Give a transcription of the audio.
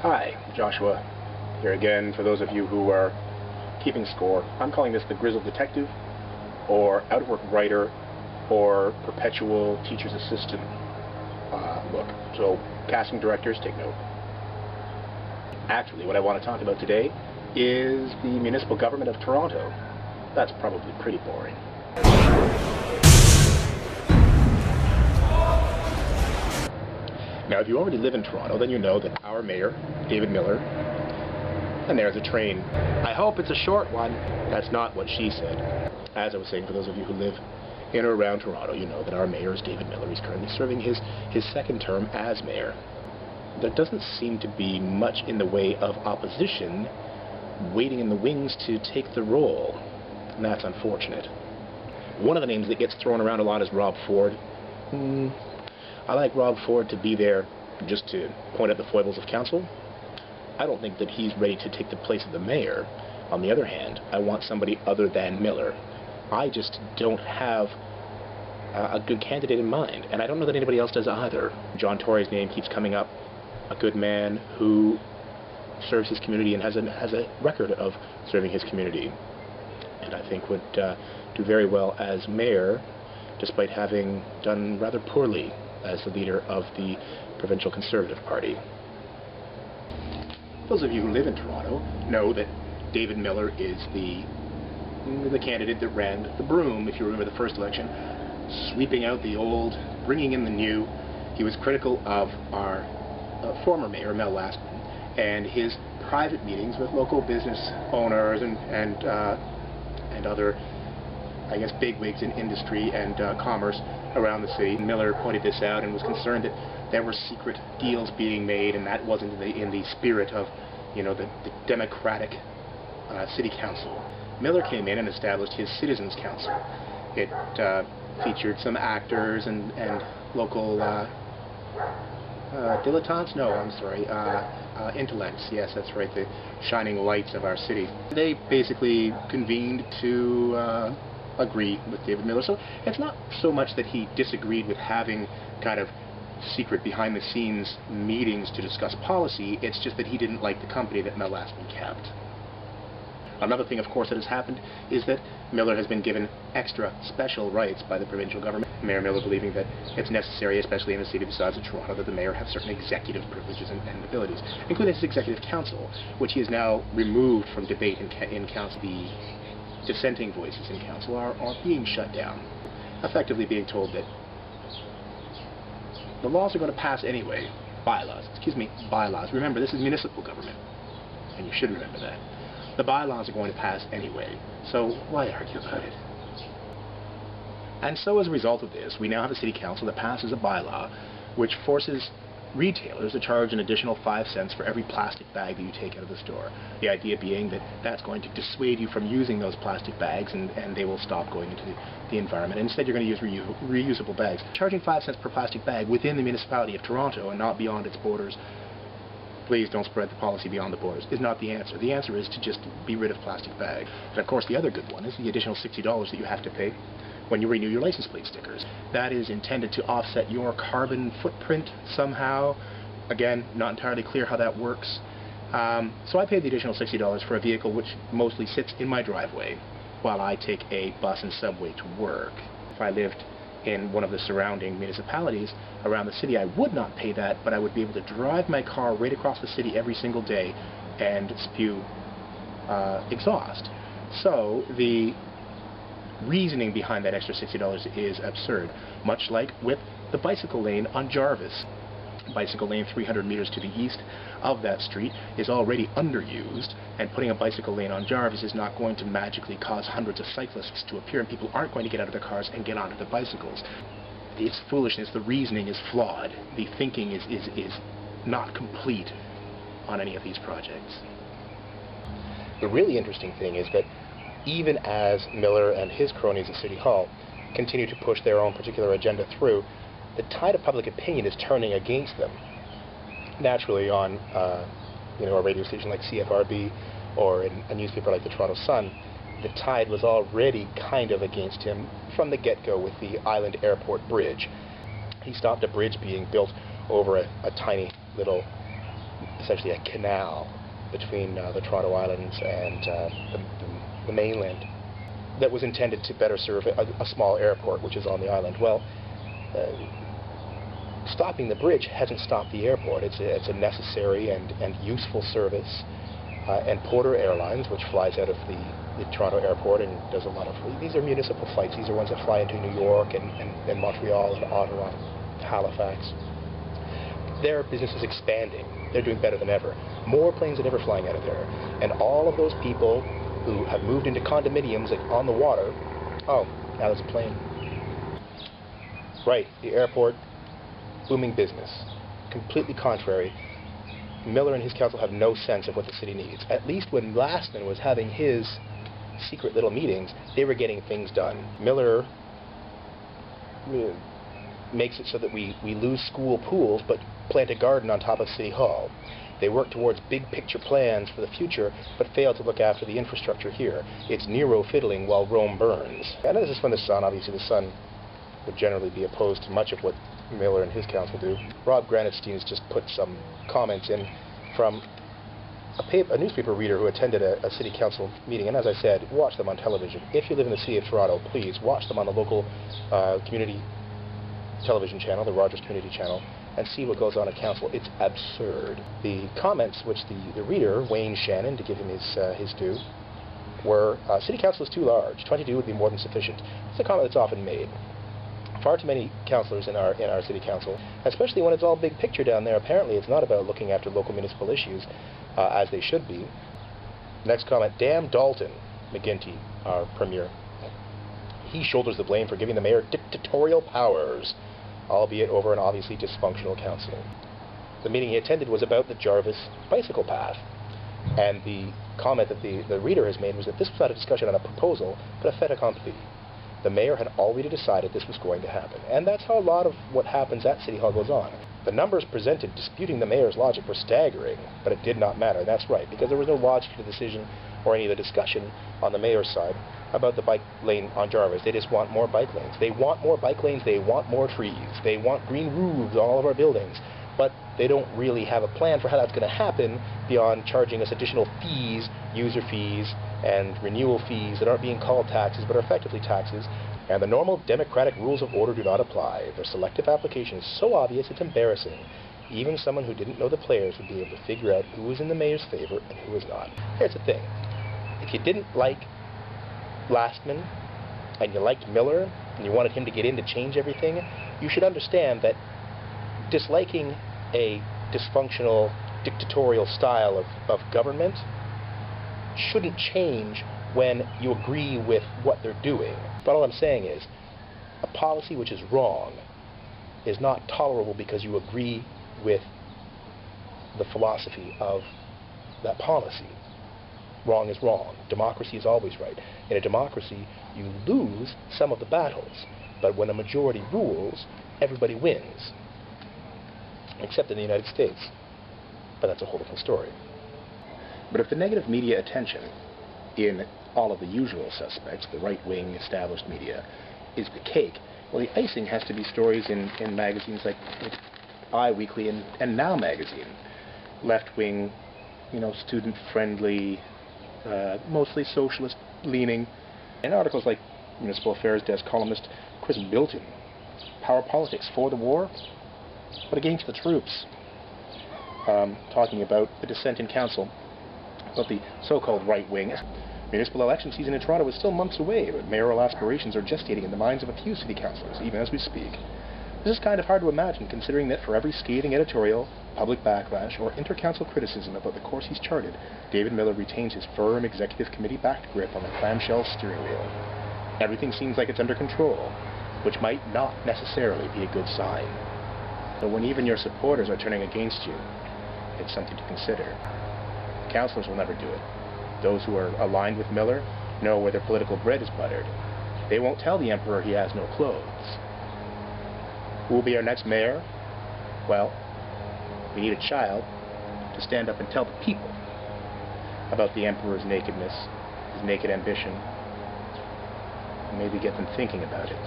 Hi, Joshua, here again for those of you who are keeping score. I'm calling this the grizzled detective, or out-of-work writer, or perpetual teacher's assistant look. So, casting directors, take note. Actually, what I want to talk about today is the municipal government of Toronto. That's probably pretty boring. Now, if you already live in Toronto, then you know that our mayor, David Miller, and there's a train. I hope it's a short one. That's not what she said. As I was saying, for those of you who live in or around Toronto, you know that our mayor is David Miller. He's currently serving his second term as mayor. There doesn't seem to be much in the way of opposition waiting in the wings to take the role, and that's unfortunate. One of the names that gets thrown around a lot is Rob Ford. I like Rob Ford to be there just to point out the foibles of council. I don't think that he's ready to take the place of the mayor. On the other hand, I want somebody other than Miller. I just don't have a good candidate in mind, and I don't know that anybody else does either. John Tory's name keeps coming up. A good man who serves his community and has a record of serving his community, and I think would do very well as mayor, despite having done rather poorly as the leader of the provincial Conservative Party. Those of you who live in Toronto know that David Miller is the candidate that ran the broom, if you remember the first election, sweeping out the old, bringing in the new. He was critical of our former mayor, Mel Lastman, and his private meetings with local business owners and other, I guess, bigwigs in industry and commerce around the city. Miller pointed this out and was concerned that there were secret deals being made, and that wasn't in the spirit of, you know, the democratic city council. Miller came in and established his Citizens Council. It featured some actors and local dilettantes? No, I'm sorry. Intellects. Yes, that's right. The shining lights of our city. They basically convened to agree with David Miller. So it's not so much that he disagreed with having kind of secret behind-the-scenes meetings to discuss policy. It's just that he didn't like the company that Mel Lastman kept. Another thing, of course, that has happened is that Miller has been given extra special rights by the provincial government. Mayor Miller believing that it's necessary, especially in a city the size of Toronto, that the mayor have certain executive privileges and abilities, including his executive council, which he has now removed from debate in council. The dissenting voices in council are being shut down, effectively being told that the laws are going to pass anyway. Bylaws. Remember, this is municipal government, and you should remember that. The bylaws are going to pass anyway, so why argue about it? And so as a result of this, we now have a city council that passes a bylaw which forces retailers to charge an additional 5 cents for every plastic bag that you take out of the store. The idea being that that's going to dissuade you from using those plastic bags, and they will stop going into the environment. Instead, you're going to use reusable bags. Charging 5 cents per plastic bag within the municipality of Toronto and not beyond its borders, please don't spread the policy beyond the borders, is not the answer. The answer is to just be rid of plastic bags. And of course, the other good one is the additional $60 that you have to pay when you renew your license plate stickers. That is intended to offset your carbon footprint somehow. Again, not entirely clear how that works. So I paid the additional $60 for a vehicle which mostly sits in my driveway while I take a bus and subway to work. If I lived in one of the surrounding municipalities around the city, I would not pay that, but I would be able to drive my car right across the city every single day and spew exhaust. So the reasoning behind that extra $60 is absurd, much like with the bicycle lane on Jarvis. Bicycle lane 300 meters to the east of that street is already underused, and putting a bicycle lane on Jarvis is not going to magically cause hundreds of cyclists to appear, and people aren't going to get out of their cars and get onto the bicycles. It's foolishness. The reasoning is flawed. The thinking is not complete on any of these projects. The really interesting thing is that even as Miller and his cronies at City Hall continue to push their own particular agenda through, the tide of public opinion is turning against them. Naturally, on a radio station like CFRB or in a newspaper like the Toronto Sun, the tide was already kind of against him from the get-go with the Island Airport Bridge. He stopped a bridge being built over a tiny little essentially a canal between the Toronto Islands and the mainland that was intended to better serve a small airport which is on the island. Well, stopping the bridge hasn't stopped the airport. It's a necessary and useful service. And Porter Airlines, which flies out of the Toronto airport and does a lot of... These are municipal flights. These are ones that fly into New York and Montreal and Ottawa, Halifax. Their business is expanding. They're doing better than ever. More planes than ever flying out of there. And all of those people who have moved into condominiums like on the water, oh, now there's a plane. Right, the airport, booming business. Completely contrary. Miller and his council have no sense of what the city needs. At least when Lastman was having his secret little meetings, they were getting things done. Miller makes it so that we lose school pools but plant a garden on top of City Hall. They work towards big picture plans for the future but fail to look after the infrastructure here. It's Nero fiddling while Rome burns. And this is from the Sun. Obviously the Sun would generally be opposed to much of what Miller and his council do. Rob Granitstein's just put some comments in from a newspaper reader who attended a city council meeting, and as I said, watch them on television. If you live in the city of Toronto, please watch them on the local community television channel, the Rogers Community Channel, and see what goes on at council. It's absurd. The comments which the reader, Wayne Shannon, to give him his due, were, city council is too large. 22 would be more than sufficient. It's a comment that's often made. Far too many councillors in our city council, especially when it's all big picture down there. Apparently it's not about looking after local municipal issues as they should be. Next comment, damn Dalton McGuinty, our premier. He shoulders the blame for giving the mayor dictatorial powers, albeit over an obviously dysfunctional council. The meeting he attended was about the Jarvis bicycle path, and the comment that the reader has made was that this was not a discussion on a proposal, but a fait accompli. The mayor had already decided this was going to happen, and that's how a lot of what happens at City Hall goes on. The numbers presented disputing the mayor's logic were staggering, but it did not matter. That's right, because there was no logic to the decision or any of the discussion on the mayor's side about the bike lane on Jarvis. They just want more bike lanes. They want more bike lanes, they want more trees, they want green roofs on all of our buildings, but they don't really have a plan for how that's going to happen beyond charging us additional fees, user fees, and renewal fees that aren't being called taxes but are effectively taxes, and the normal democratic rules of order do not apply. Their selective application is so obvious it's embarrassing. Even someone who didn't know the players would be able to figure out who was in the mayor's favor and who was not. Here's the thing. If you didn't like Lastman, and you liked Miller, and you wanted him to get in to change everything, you should understand that disliking a dysfunctional, dictatorial style of government shouldn't change when you agree with what they're doing. But all I'm saying is, a policy which is wrong is not tolerable because you agree with the philosophy of that policy. Wrong is wrong. Democracy is always right. In a democracy, you lose some of the battles, but when a majority rules, everybody wins. Except in the United States. But that's a whole different story. But if the negative media attention in all of the usual suspects, the right-wing established media, is the cake, well, the icing has to be stories in magazines like I Weekly and Now Magazine. Left-wing, student-friendly, mostly socialist-leaning. And articles like Municipal Affairs Desk columnist Chris Bilton. Power politics for the war, but against the troops. Talking about the dissent in council, about the so-called right wing. Municipal election season in Toronto is still months away, but mayoral aspirations are gestating in the minds of a few city councillors, even as we speak. This is kind of hard to imagine, considering that for every scathing editorial, public backlash, or inter-council criticism about the course he's charted, David Miller retains his firm executive committee-backed grip on the clamshell steering wheel. Everything seems like it's under control, which might not necessarily be a good sign. But when even your supporters are turning against you, it's something to consider. Councillors will never do it. Those who are aligned with Miller know where their political bread is buttered. They won't tell the emperor he has no clothes. Who will be our next mayor? Well, we need a child to stand up and tell the people about the emperor's nakedness, his naked ambition, and maybe get them thinking about it.